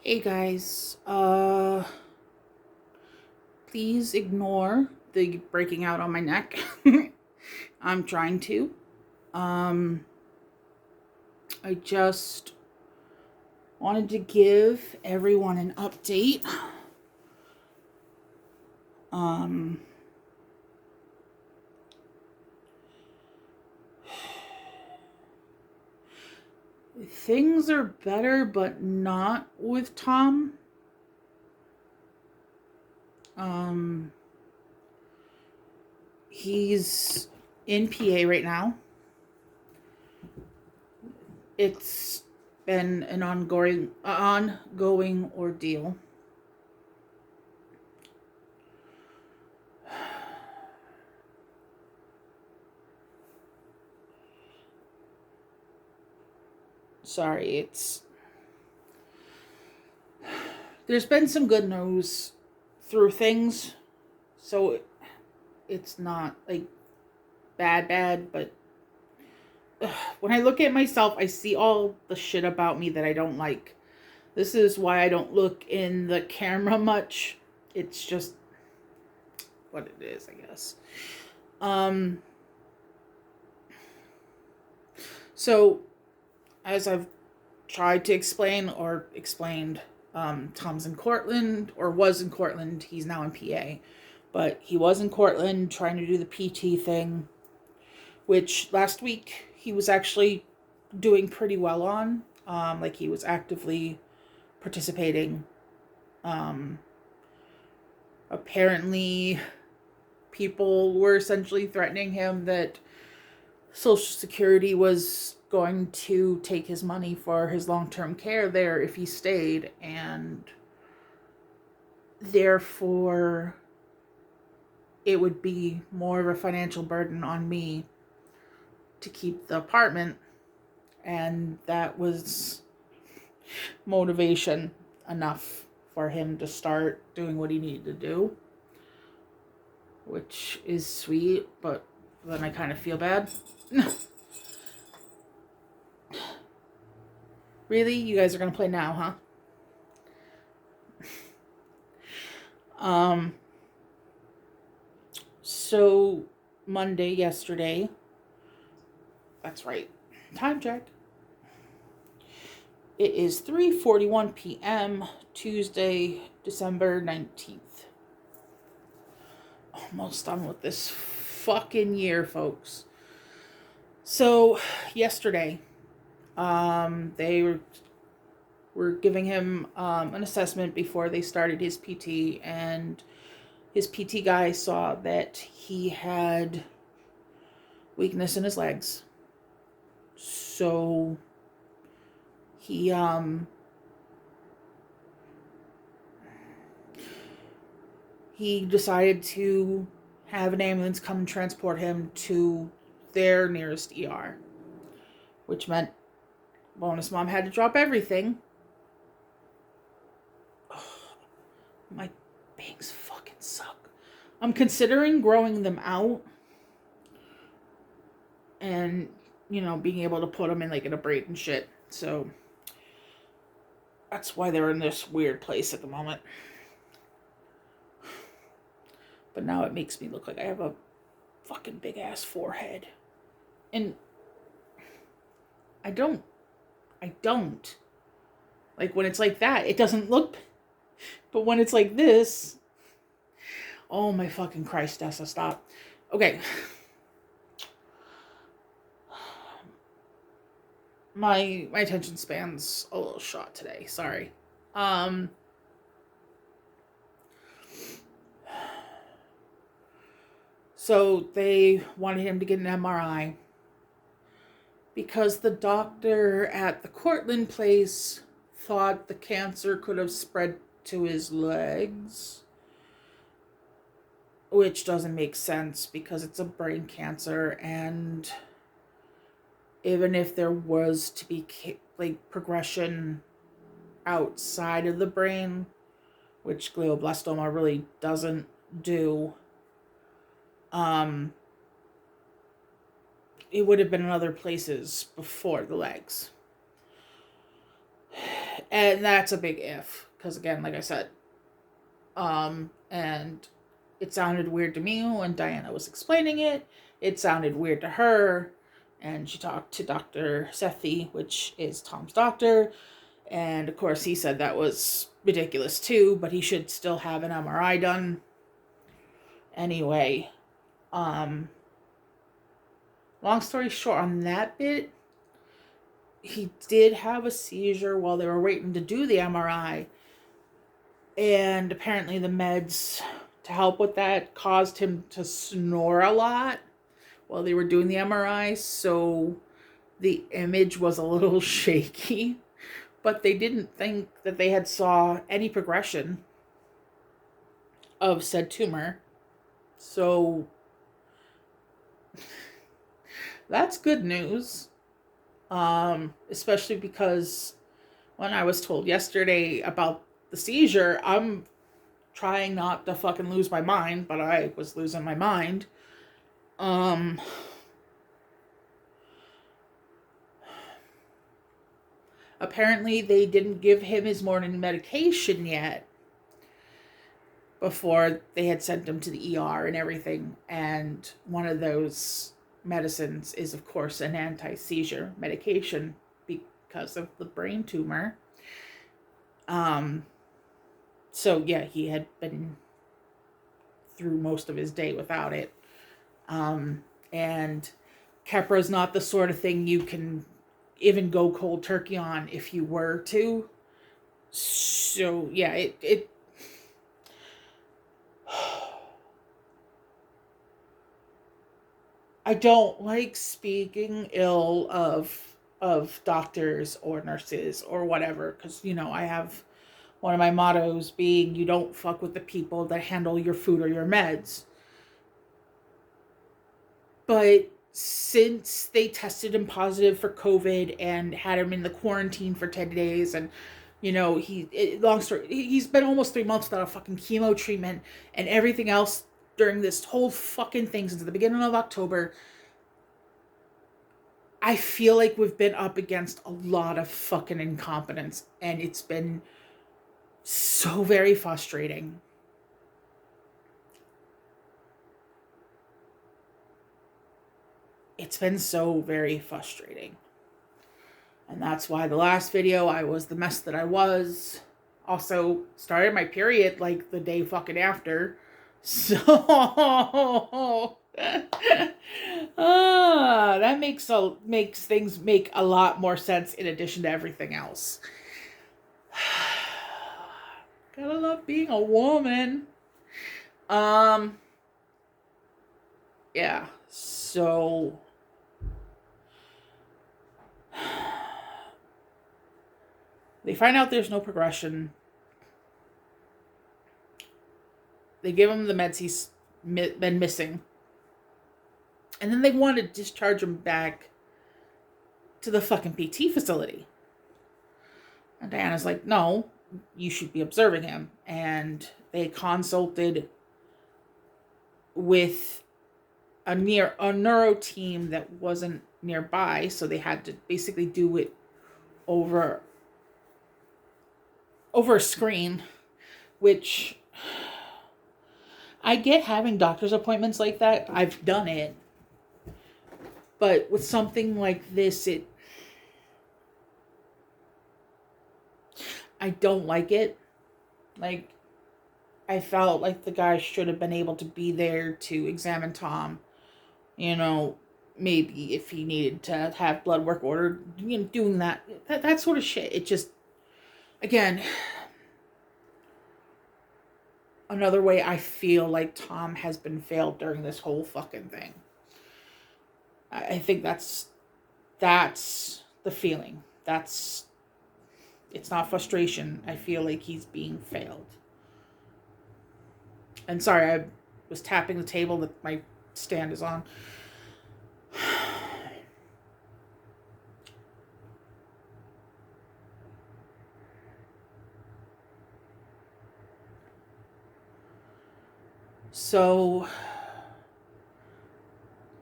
Hey guys, please ignore the breaking out on my neck. I'm trying to. Um, I just wanted to give everyone an update. Um, Things are better, but not with Tom. Um, he's in PA right now. It's been an ongoing ordeal. Sorry, there's been some good news through things, so it's not like bad, but when I look at myself, I see all the shit about me that I don't like. This is why I don't look in the camera much. It's just what it is, I guess. Um, so as I've tried to explain or explained, Tom's in Cortland or was in Cortland. He's now in PA, but he was in Cortland trying to do the PT thing, which last week he was actually doing pretty well on. Like he was actively participating. Um, Apparently, people were essentially threatening him that Social Security was going to take his money for his long-term care there if he stayed, and therefore it would be more of a financial burden on me to keep the apartment, and that was motivation enough for him to start doing what he needed to do, which is sweet, but then I kind of feel bad. Really? You guys are going to play now, huh? Um, so yesterday, that's right, time check. It is 3:41 p.m. Tuesday, December 19th. Almost done with this fucking year, folks. So, yesterday, they were giving him an assessment before they started his PT, and his PT guy saw that he had weakness in his legs. So he decided to have an ambulance come and transport him to their nearest ER, which meant bonus mom had to drop everything. My bangs fucking suck. I'm considering growing them out and, being able to put them in like in a braid and shit. So that's why they're in this weird place at the moment. But now it makes me look like I have a fucking big ass forehead. And I don't. Like when it's like that, it doesn't look. But when it's like this, oh my fucking Christ, Dessa, stop. Okay. My attention span's a little shot today. Sorry. So they wanted him to get an MRI because the doctor at the Cortland place thought the cancer could have spread to his legs, which doesn't make sense because it's a brain cancer, and even if there was to be like progression outside of the brain, which glioblastoma really doesn't do, it would have been in other places before the legs. And that's a big if, because again, like I said, and it sounded weird to me when Diana was explaining it. It sounded weird to her, and she talked to Dr. Sethi, which is Tom's doctor, and of course he said that was ridiculous too, but he should still have an MRI done. Anyway, long story short on that bit, he did have a seizure while they were waiting to do the MRI. And apparently the meds to help with that caused him to snore a lot while they were doing the MRI. So the image was a little shaky. But they didn't think that they had saw any progression of said tumor. So that's good news. Especially because when I was told yesterday about the seizure, I'm trying not to fucking lose my mind, but I was losing my mind. Apparently they didn't give him his morning medication yet before they had sent him to the ER and everything. And one of those medicines is, of course, an anti-seizure medication because of the brain tumor. So yeah, he had been through most of his day without it. And Kepra's not the sort of thing you can even go cold turkey on if you were to. So yeah, it I don't like speaking ill of doctors or nurses or whatever, because I have one of my mottos being you don't fuck with the people that handle your food or your meds. But since they tested him positive for COVID and had him in the quarantine for 10 days, and long story, he's been almost 3 months without a fucking chemo treatment and everything else during this whole fucking thing since the beginning of October. I feel like we've been up against a lot of fucking incompetence, and it's been so very frustrating. It's been so very frustrating. And that's why the last video I was the mess that I was. Also started my period like the day fucking after. So that makes things make a lot more sense in addition to everything else. Gotta love being a woman. Yeah, so they find out there's no progression. They give him the meds he's been missing. And then they want to discharge him back to the fucking PT facility. And Diana's like, no, you should be observing him. And they consulted with a neuro team that wasn't nearby, so they had to basically do it over a screen, which I get having doctor's appointments like that. I've done it. But with something like this, I don't like it. Like, I felt like the guy should have been able to be there to examine Tom. Maybe if he needed to have blood work ordered, doing that sort of shit. It just, again, another way I feel like Tom has been failed during this whole fucking thing. I think that's the feeling. It's not frustration. I feel like he's being failed. And sorry, I was tapping the table that my stand is on. So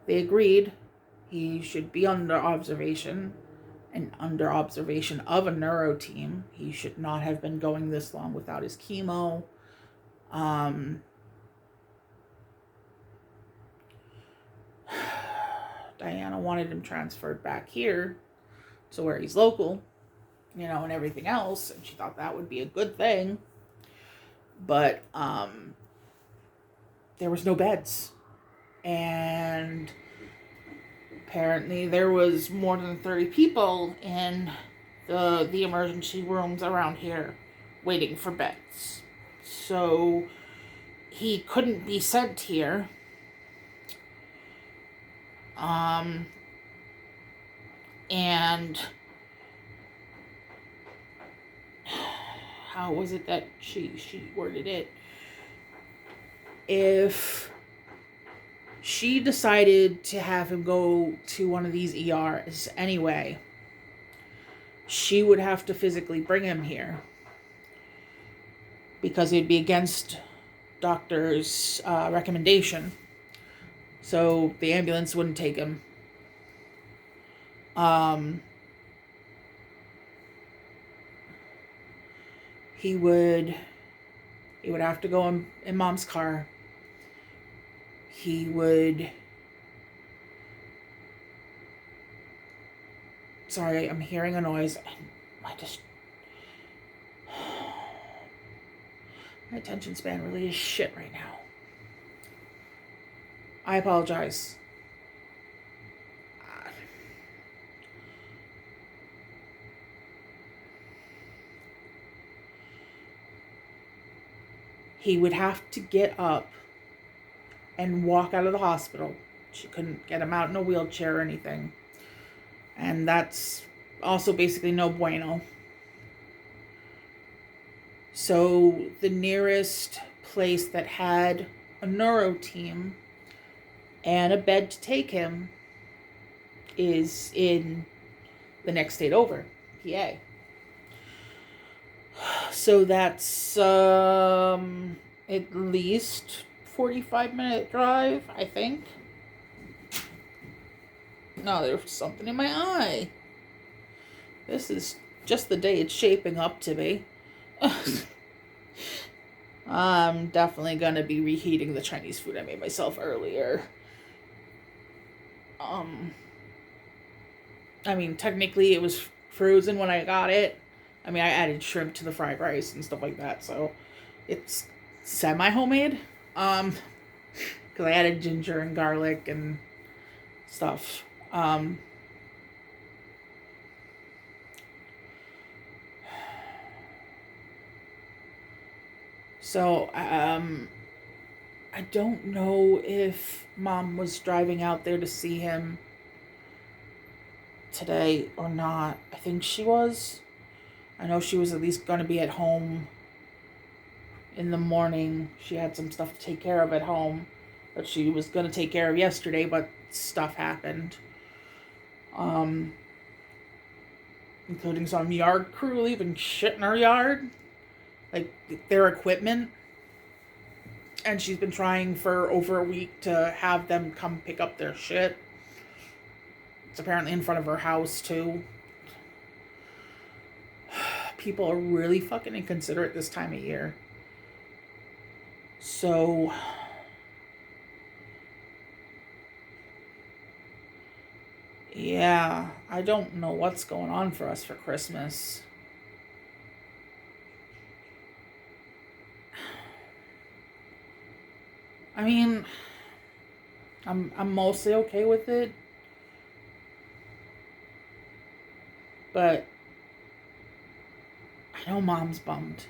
they agreed he should be under observation and under observation of a neuro team. He should not have been going this long without his chemo. Diana wanted him transferred back here to where he's local, and everything else, and she thought that would be a good thing. But there was no beds, and apparently there was more than 30 people in the emergency rooms around here waiting for beds. So he couldn't be sent here. And how was it that she worded it? If she decided to have him go to one of these ERs anyway, she would have to physically bring him here, because it'd be against doctor's recommendation. So the ambulance wouldn't take him. He would have to go in Mom's car. He would... Sorry, I'm hearing a noise. My attention span really is shit right now. I apologize. He would have to get up and walk out of the hospital. She couldn't get him out in a wheelchair or anything. And that's also basically no bueno. So the nearest place that had a neuro team and a bed to take him is in the next state over, PA. So that's at least 45-minute drive, I think. No, there's something in my eye. This is just the day it's shaping up to be. I'm definitely going to be reheating the Chinese food I made myself earlier. I mean, technically it was frozen when I got it. I mean, I added shrimp to the fried rice and stuff like that, so it's semi-homemade. Because I added ginger and garlic and stuff. So, I don't know if Mom was driving out there to see him today or not. I think she was. I know she was at least going to be at home in the morning. She had some stuff to take care of at home that she was going to take care of yesterday, but stuff happened. Including some yard crew leaving shit in her yard. Like, their equipment. And she's been trying for over a week to have them come pick up their shit. It's apparently in front of her house, too. People are really fucking inconsiderate this time of year. So... yeah, I don't know what's going on for us for Christmas. I mean, I'm mostly okay with it. But I know Mom's bummed.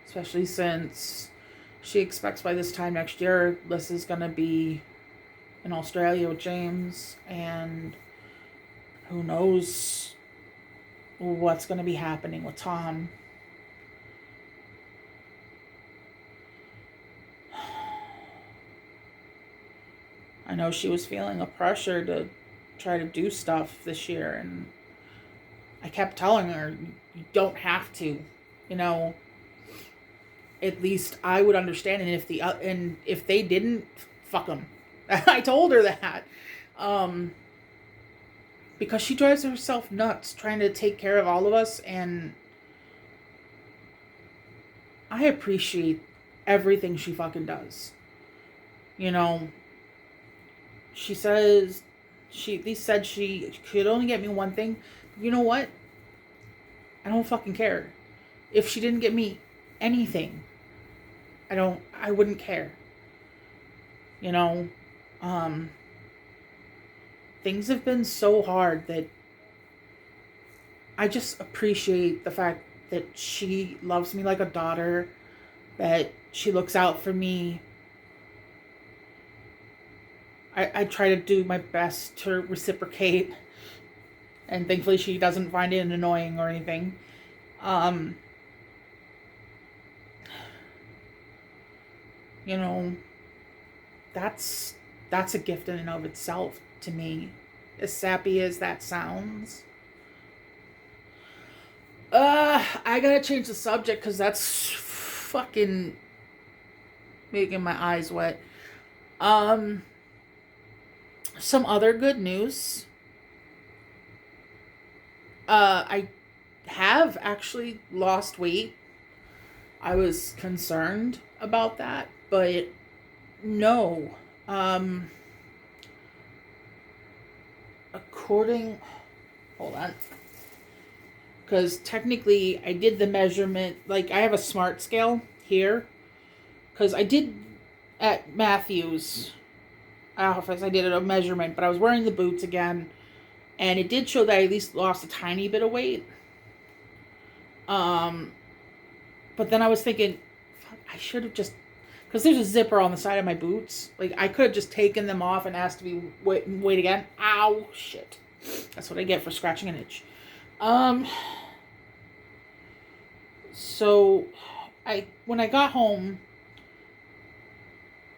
Especially since she expects by this time next year, Liz is going to be in Australia with James. And who knows what's going to be happening with Tom. I know she was feeling a pressure to try to do stuff this year, and I kept telling her, you don't have to, at least I would understand, and if they didn't, fuck them. I told her that. because she drives herself nuts trying to take care of all of us, and I appreciate everything she fucking does. You know, she says they said she could only get me one thing. You know what? I don't fucking care. If she didn't get me anything, I wouldn't care. You know, things have been so hard that I just appreciate the fact that she loves me like a daughter, that she looks out for me. I try to do my best to reciprocate, and thankfully she doesn't find it annoying or anything. You know, that's a gift in and of itself to me, as sappy as that sounds. I gotta change the subject because that's fucking making my eyes wet. Some other good news. I have actually lost weight. I was concerned about that, but no. Hold on. Because technically I did the measurement, like I have a smart scale here. Because I did at Matthew's office, I did a measurement, but I was wearing the boots again. And it did show that I at least lost a tiny bit of weight. But then I was thinking, fuck, I should have just, because there's a zipper on the side of my boots. Like, I could have just taken them off and asked to be wait again. Ow, shit. That's what I get for scratching an itch. So, when I got home,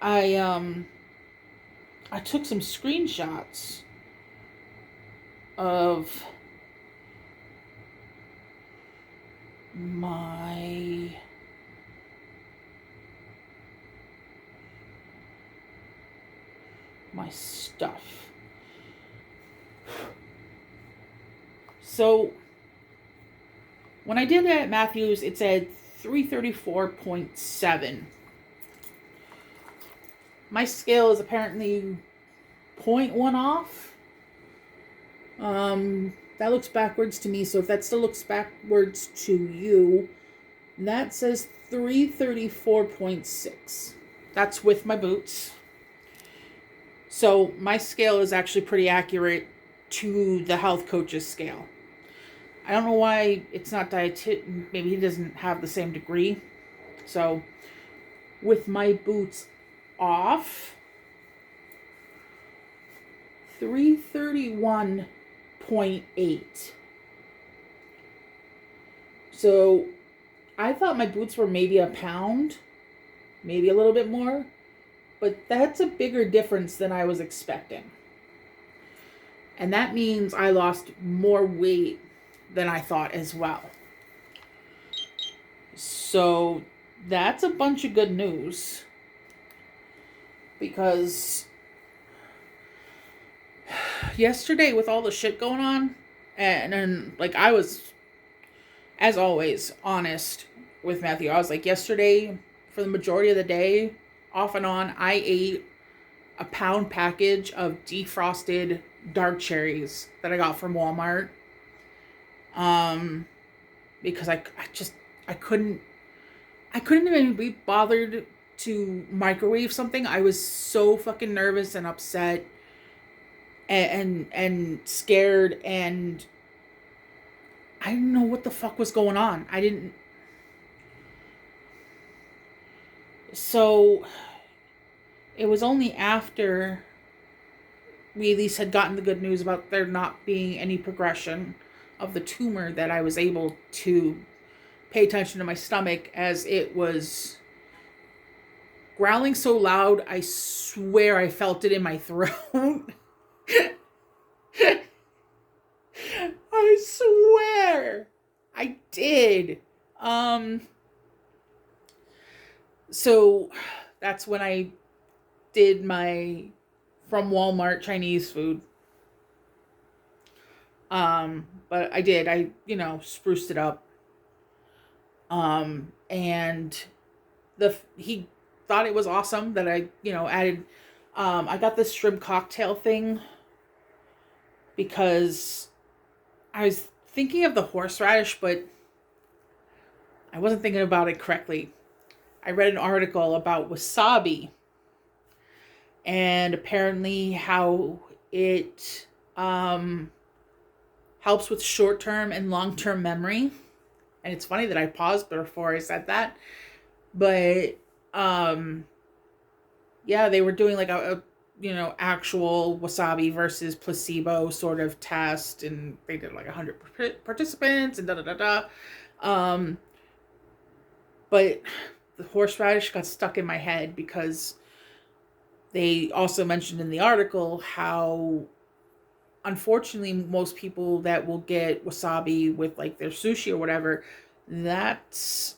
I took some screenshots of my stuff. So when I did it at Matthews, it said 334.7. My scale is apparently 0.1 off. That looks backwards to me, so if that still looks backwards to you, that says 334.6. That's with my boots. So my scale is actually pretty accurate to the health coach's scale. I don't know why it's not dietitian. Maybe he doesn't have the same degree. So with my boots off, 331.8. So I thought my boots were maybe a pound, maybe a little bit more, but that's a bigger difference than I was expecting. And that means I lost more weight than I thought as well. So that's a bunch of good news, because yesterday with all the shit going on, and like I was, as always, honest with Matthew. I was like, yesterday, for the majority of the day, off and on, I ate a pound package of defrosted dark cherries that I got from Walmart. Because I couldn't even be bothered to microwave something. I was so fucking nervous and upset and scared, and I didn't know what the fuck was going on. So it was only after we at least had gotten the good news about there not being any progression of the tumor that I was able to pay attention to my stomach, as it was growling so loud, I swear I felt it in my throat. I swear I did. So that's when I did my from Walmart Chinese food. But I did. Spruced it up. And he thought it was awesome that I, added. I got this shrimp cocktail thing because I was thinking of the horseradish, but I wasn't thinking about it correctly. I read an article about wasabi and apparently how it helps with short-term and long-term memory. And it's funny that I paused before I said that, but yeah, they were doing like a actual wasabi versus placebo sort of test, and they did like 100 participants and da da da da. Um, but the horseradish got stuck in my head because they also mentioned in the article how unfortunately most people that will get wasabi with like their sushi or whatever, that's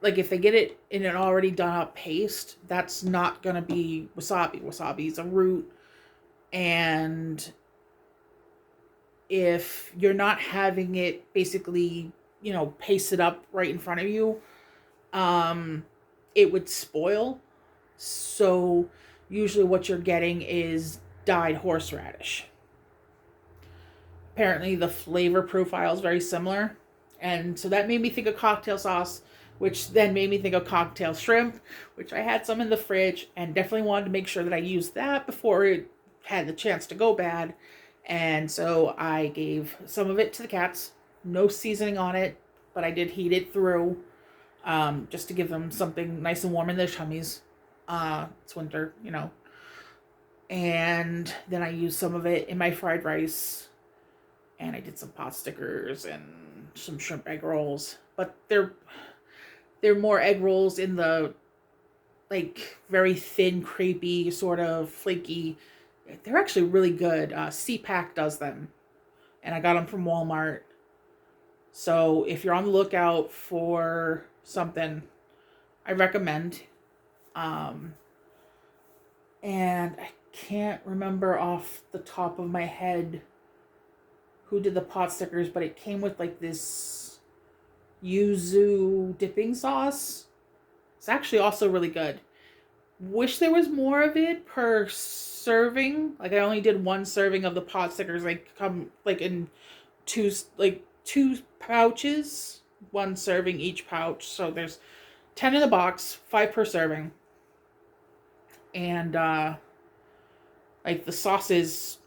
like if they get it in an already done up paste, that's not gonna be wasabi. Wasabi is a root, and if you're not having it basically, pasted up right in front of you, it would spoil. So usually what you're getting is dyed horseradish. Apparently the flavor profile is very similar. And so that made me think of cocktail sauce, which then made me think of cocktail shrimp, which I had some in the fridge and definitely wanted to make sure that I used that before it had the chance to go bad. And so I gave some of it to the cats. No seasoning on it, but I did heat it through, just to give them something nice and warm in their tummies. It's winter, And then I used some of it in my fried rice, and I did some pot stickers and some shrimp egg rolls. But they're more egg rolls in the like very thin, crepey, sort of flaky. They're actually really good. CPAC does them, and I got them from Walmart. So if you're on the lookout for something, I recommend. Um, and I can't remember off the top of my head who did the pot stickers, but it came with like this yuzu dipping sauce. It's actually also really good. Wish there was more of it per serving. Like I only did one serving of the pot stickers. Like come like in two pouches, one serving each pouch. So there's 10 in the box, 5 per serving. And like the sauces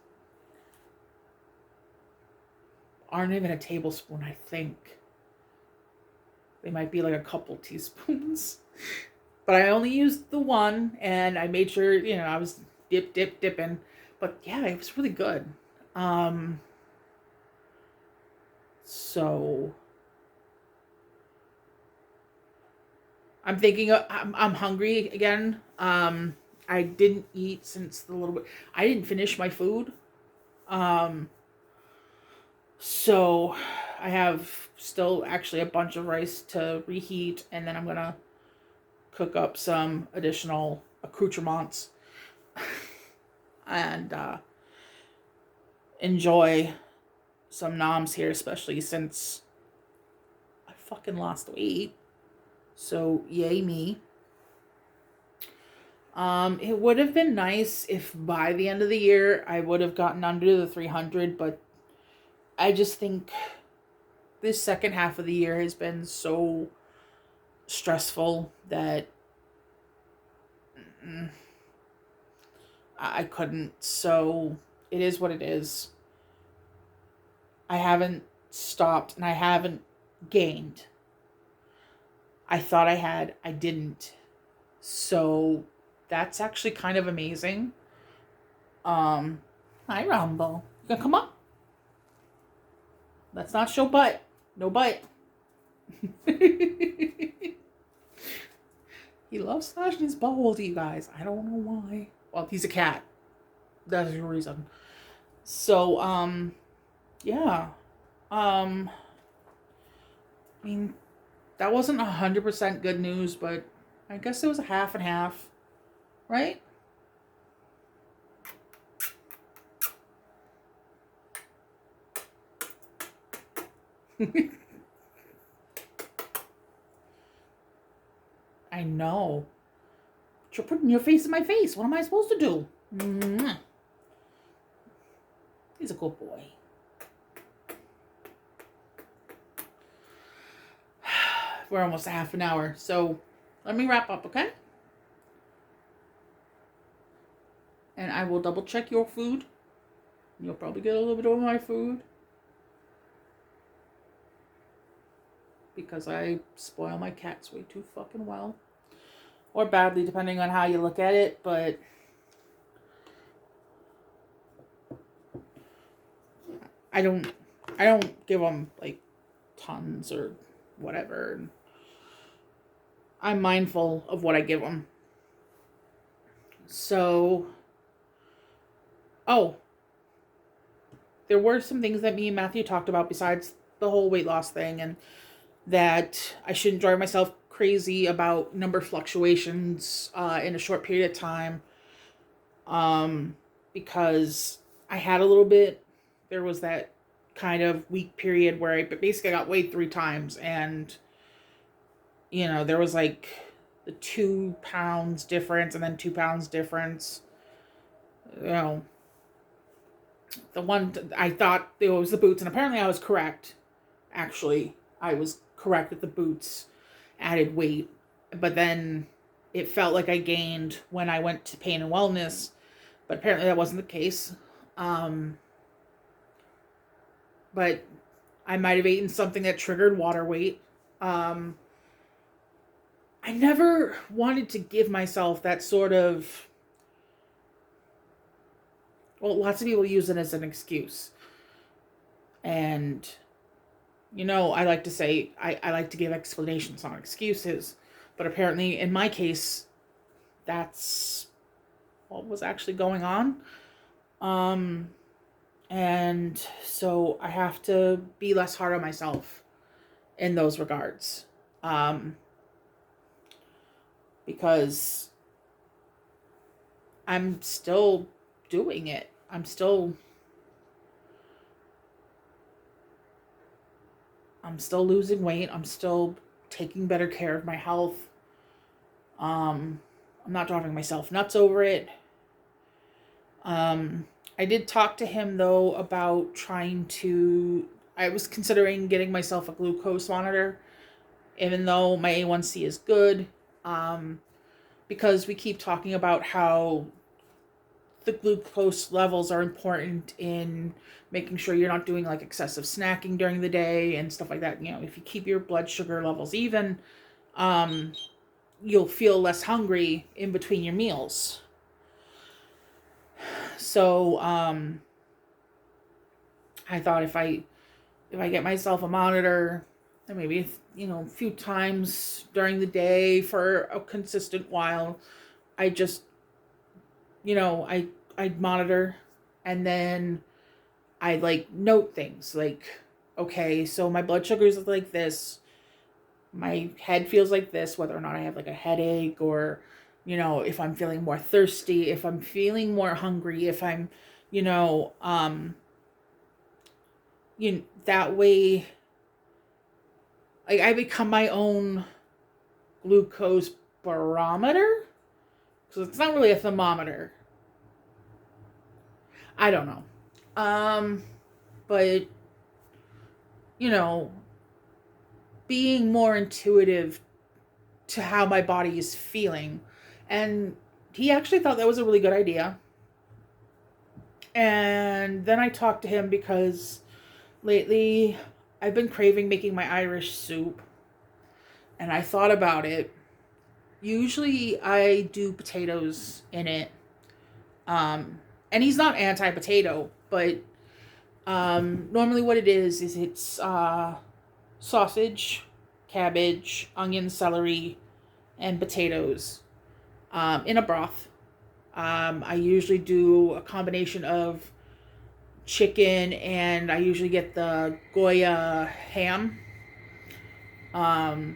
aren't even a tablespoon, I think. They might be like a couple teaspoons. But I only used the one, and I made sure, I was dipping. But yeah, it was really good. So I'm thinking I'm hungry again. I didn't eat since the little bit. I didn't finish my food. Um, so I have still actually a bunch of rice to reheat, and then I'm gonna cook up some additional accoutrements and enjoy some noms here, especially since I fucking lost weight. So yay me. It would have been nice if by the end of the year I would have gotten under the 300, but I just think this second half of the year has been so stressful that I couldn't. So it is what it is. I haven't stopped and I haven't gained. I thought I had, I didn't. So that's actually kind of amazing. Hi Rumble. You gonna come up? Let's not show butt. No butt. He loves slashing his butthole to you guys. I don't know why. Well, he's a cat. That's the reason. So, yeah. I mean, that wasn't 100% good news, but I guess it was a half and half, right? I know. But you're putting your face in my face. What am I supposed to do? Mm-hmm. He's a good boy. We're almost a half an hour, so let me wrap up, okay? And I will double check your food. You'll probably get a little bit of my food, because I spoil my cats way too fucking well. Or badly, depending on how you look at it, but I don't give them like tons or whatever. I'm mindful of what I give them. So, oh, there were some things that me and Matthew talked about besides the whole weight loss thing, and that I shouldn't drive myself crazy about number fluctuations in a short period of time, because I had a little bit. There was that kind of week period where I basically got weighed 3 times, and there was like the 2 pounds difference and then 2 pounds difference. The one I thought it was the boots, and apparently I was correct. Actually, I was correct that the boots added weight, but then it felt like I gained when I went to Pain and Wellness, but apparently that wasn't the case. But I might have eaten something that triggered water weight. I never wanted to give myself that sort of, well, lots of people use it as an excuse. And, I like to say, I like to give explanations, not excuses. But apparently, in my case, that's what was actually going on. And so I have to be less hard on myself in those regards. Because I'm still doing it. I'm still losing weight. I'm still taking better care of my health. I'm not driving myself nuts over it. I did talk to him, though, about I was considering getting myself a glucose monitor, even though my A1C is good, because we keep talking about how the glucose levels are important in making sure you're not doing like excessive snacking during the day and stuff like that. If you keep your blood sugar levels even, you'll feel less hungry in between your meals. So, I thought if I get myself a monitor, and maybe, a few times during the day for a consistent while, I just, I'd monitor, and then I'd like note things like, okay, so my blood sugar is like this, my head feels like this, whether or not I have like a headache, or, if I'm feeling more thirsty, if I'm feeling more hungry, if I'm, that way, like, I become my own glucose barometer. So it's not really a thermometer. I don't know. But, being more intuitive to how my body is feeling. And he actually thought that was a really good idea. And then I talked to him because lately I've been craving making my Irish soup. And I thought about it. Usually I do potatoes in it. And he's not anti-potato, but normally what it is it's sausage, cabbage, onion, celery, and potatoes in a broth. I usually do a combination of chicken, and I usually get the Goya ham, because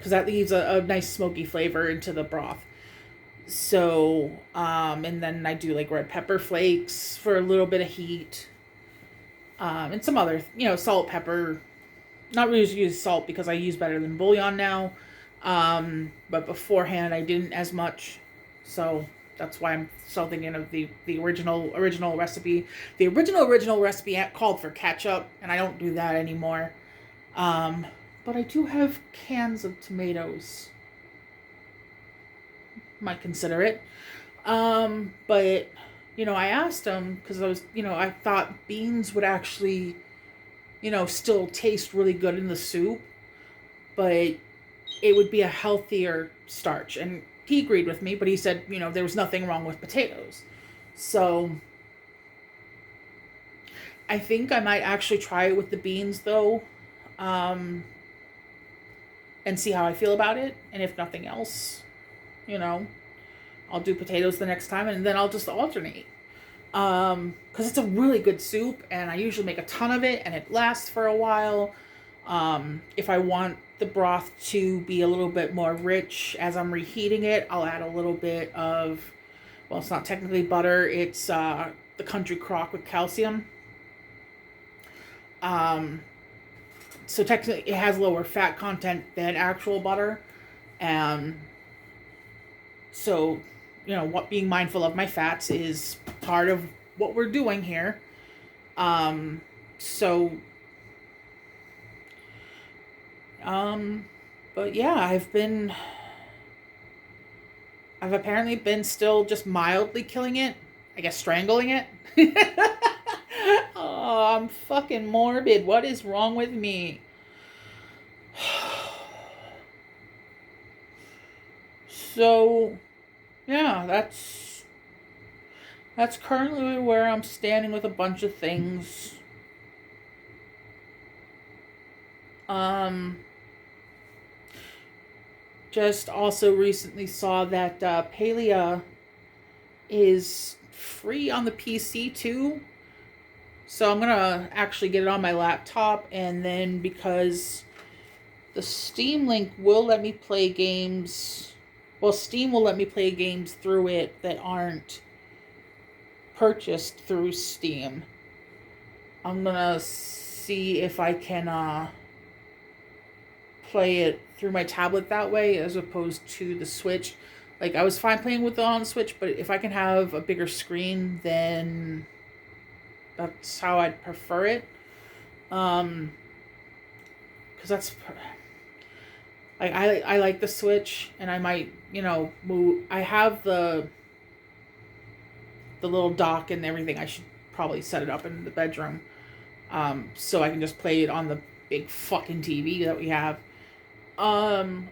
that leaves a nice smoky flavor into the broth. So, and then I do like red pepper flakes for a little bit of heat. And some other, salt, pepper. Not really use salt because I use better than bouillon now. But beforehand I didn't as much. So that's why I'm still thinking of the original recipe. The original recipe called for ketchup, and I don't do that anymore. Um, but I do have cans of tomatoes. Might consider it. But I asked him because I thought beans would actually, still taste really good in the soup, but it would be a healthier starch. And he agreed with me, but he said, there was nothing wrong with potatoes. So I think I might actually try it with the beans though, um, and see how I feel about it. And if nothing else, you know, I'll do potatoes the next time, and then I'll just alternate. Because it's a really good soup, and I usually make a ton of it, and it lasts for a while. If I want the broth to be a little bit more rich as I'm reheating it, I'll add a little bit of, well, it's not technically butter, it's the Country Crock with calcium. Um, so technically, it has lower fat content than actual butter. And so, what being mindful of my fats is part of what we're doing here. Um, so, but yeah, I've apparently been still just mildly killing it. I guess strangling it. Oh, I'm fucking morbid. What is wrong with me? So, yeah, that's currently where I'm standing with a bunch of things. Um, just also recently saw that Palia is free on the PC too. So I'm gonna actually get it on my laptop, and then because the Steam Link will let me play games, well, Steam will let me play games through it that aren't purchased through Steam. I'm gonna see if I can play it through my tablet that way as opposed to the Switch. Like, I was fine playing with it on the Switch, but if I can have a bigger screen, then that's how I'd prefer it. Because that's like I like the Switch, and I might move. I have the little dock and everything. I should probably set it up in the bedroom, so I can just play it on the big fucking TV that we have. Um,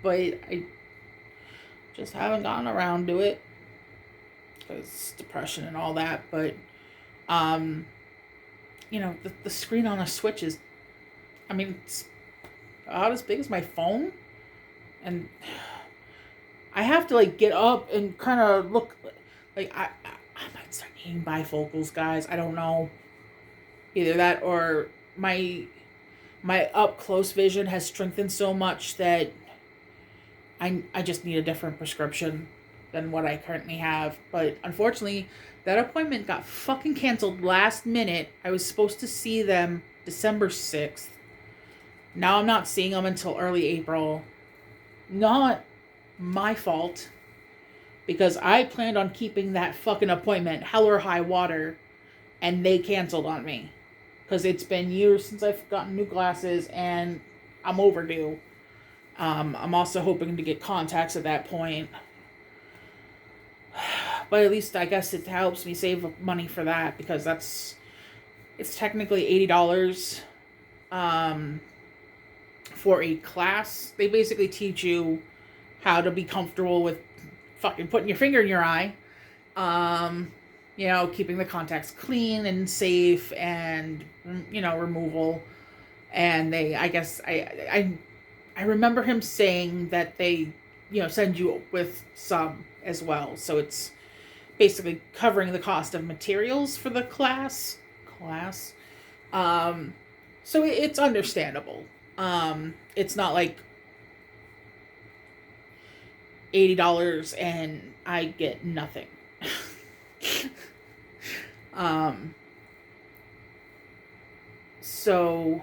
but I just haven't gotten around to it because depression and all that. But um, the screen on a Switch is, I mean, it's about as big as my phone, and I have to like get up and kind of look like I might start needing bifocals, guys. I don't know. Either that or my up close vision has strengthened so much that I just need a different prescription than what I currently have. But unfortunately, that appointment got fucking canceled last minute. I was supposed to see them December 6th. Now I'm not seeing them until early April. Not my fault, because I planned on keeping that fucking appointment hell or high water, and they canceled on me. Because it's been years since I've gotten new glasses, and I'm overdue. I'm also hoping to get contacts at that point. But at least I guess it helps me save money for that, because it's technically $80 for a class. They basically teach you how to be comfortable with fucking putting your finger in your eye. Keeping the contacts clean and safe, and removal. And I remember him saying that they send you with some as well, so it's basically covering the cost of materials for the class. Um, so it's understandable. It's not like $80 and I get nothing. um, So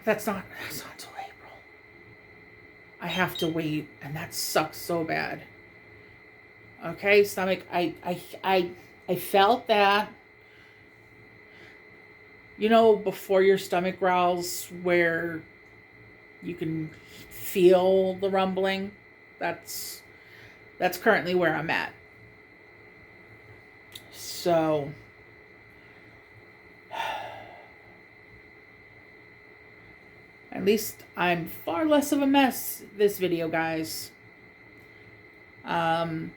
that's not until April. I have to wait, and that sucks so bad. Okay, stomach, I felt that, before your stomach growls, where you can feel the rumbling. That's currently where I'm at. So at least I'm far less of a mess this video, guys. Any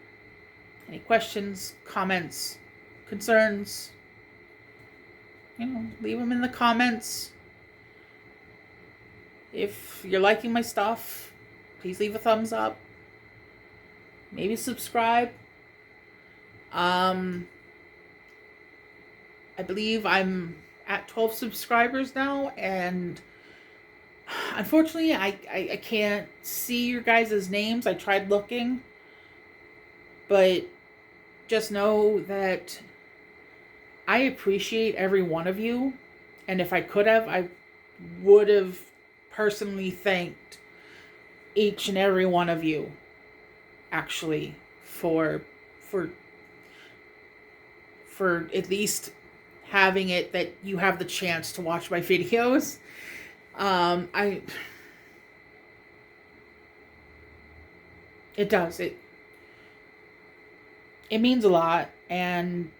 questions, comments, concerns? Leave them in the comments. If you're liking my stuff, please leave a thumbs up. Maybe subscribe. I believe I'm at 12 subscribers now, and unfortunately I can't see your guys' names. I tried looking, but just know that I appreciate every one of you, and if I could have, I would have personally thanked each and every one of you, actually, for at least having it that you have the chance to watch my videos. It does. It means a lot, and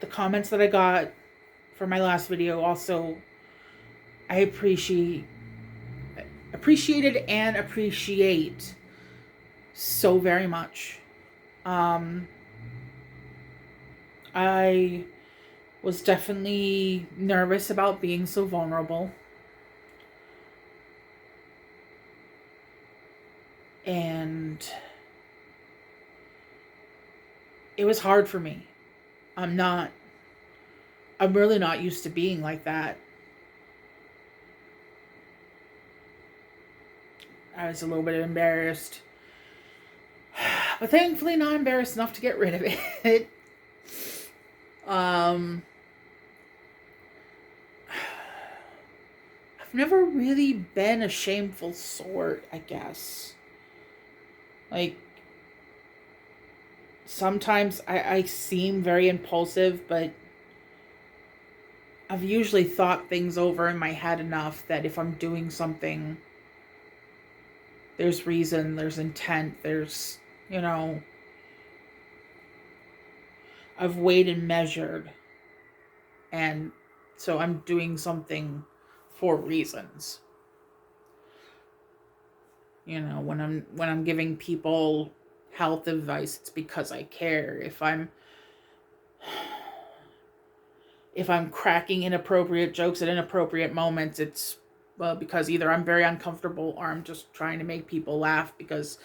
the comments that I got for my last video also, I appreciated and appreciate so very much. I was definitely nervous about being so vulnerable. And it was hard for me. I'm really not used to being like that. I was a little bit embarrassed. But thankfully not embarrassed enough to get rid of it. I've never really been a shameful sort, I guess. Like, sometimes I seem very impulsive, but I've usually thought things over in my head enough that if I'm doing something, there's reason, there's intent, there's, I've weighed and measured, and so I'm doing something for reasons. When I'm giving people health advice, it's because I care. If I'm cracking inappropriate jokes at inappropriate moments, it's because either I'm very uncomfortable or I'm just trying to make people laugh because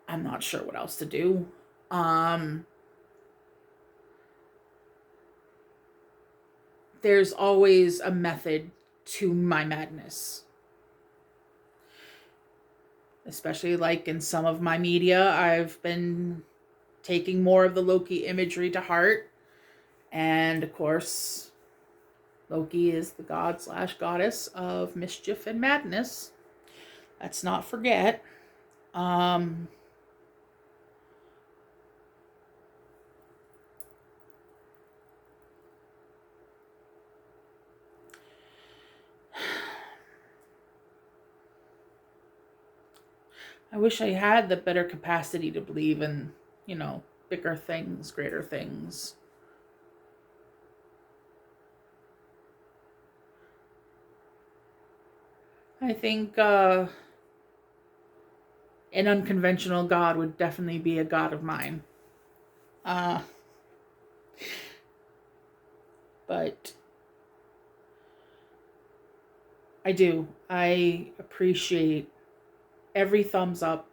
I'm not sure what else to do. There's always a method to my madness. Especially like in some of my media, I've been taking more of the Loki imagery to heart. And of course, Loki is the god/goddess of mischief and madness. Let's not forget. I wish I had the better capacity to believe in, bigger things, greater things. I think an unconventional god would definitely be a god of mine. But I do. I appreciate every thumbs up,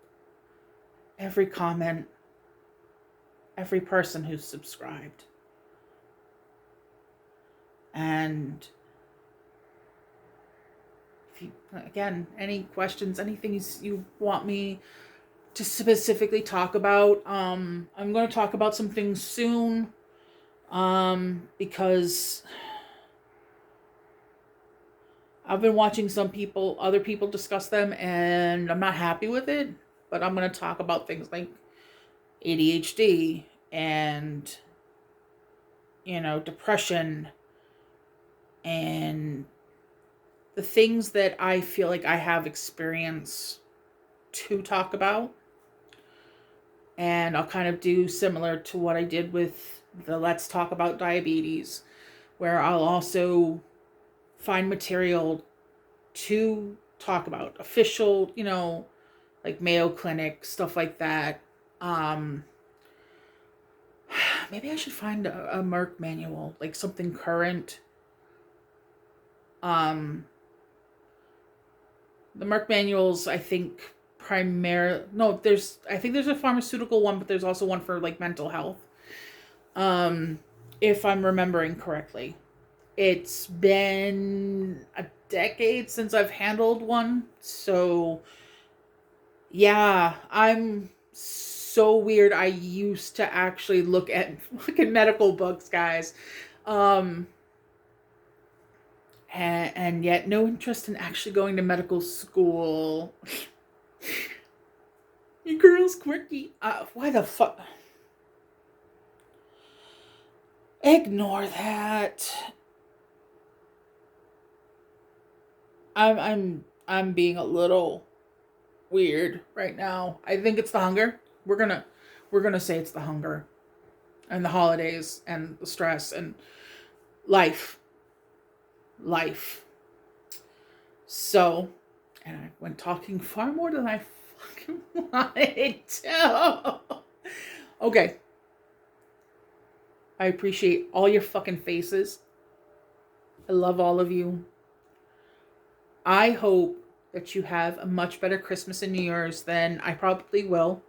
every comment, every person who's subscribed. And if you, again, any questions, anything you want me to specifically talk about, I'm going to talk about some things soon, because I've been watching other people discuss them, and I'm not happy with it. But I'm going to talk about things like ADHD and, depression and the things that I feel like I have experience to talk about. And I'll kind of do similar to what I did with the Let's Talk About Diabetes, where I'll also find material to talk about official, like Mayo Clinic, stuff like that. Um, Maybe I should find a Merck manual, like something current. Um, the Merck manuals, I think, I think there's a pharmaceutical one, but there's also one for like mental health. If I'm remembering correctly. It's been a decade since I've handled one, so yeah, I'm so weird. I used to actually look at fucking medical books, guys. Um, and yet no interest in actually going to medical school. You girl's quirky. Why the fuck? Ignore that. I'm being a little weird right now. I think it's the hunger. We're gonna say it's the hunger and the holidays and the stress and life. Life. So, and I went talking far more than I fucking wanted to. Okay. I appreciate all your fucking faces. I love all of you. I hope that you have a much better Christmas and New Year's than I probably will.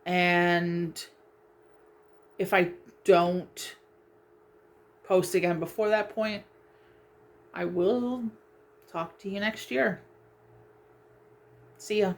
And if I don't post again before that point, I will talk to you next year. See ya.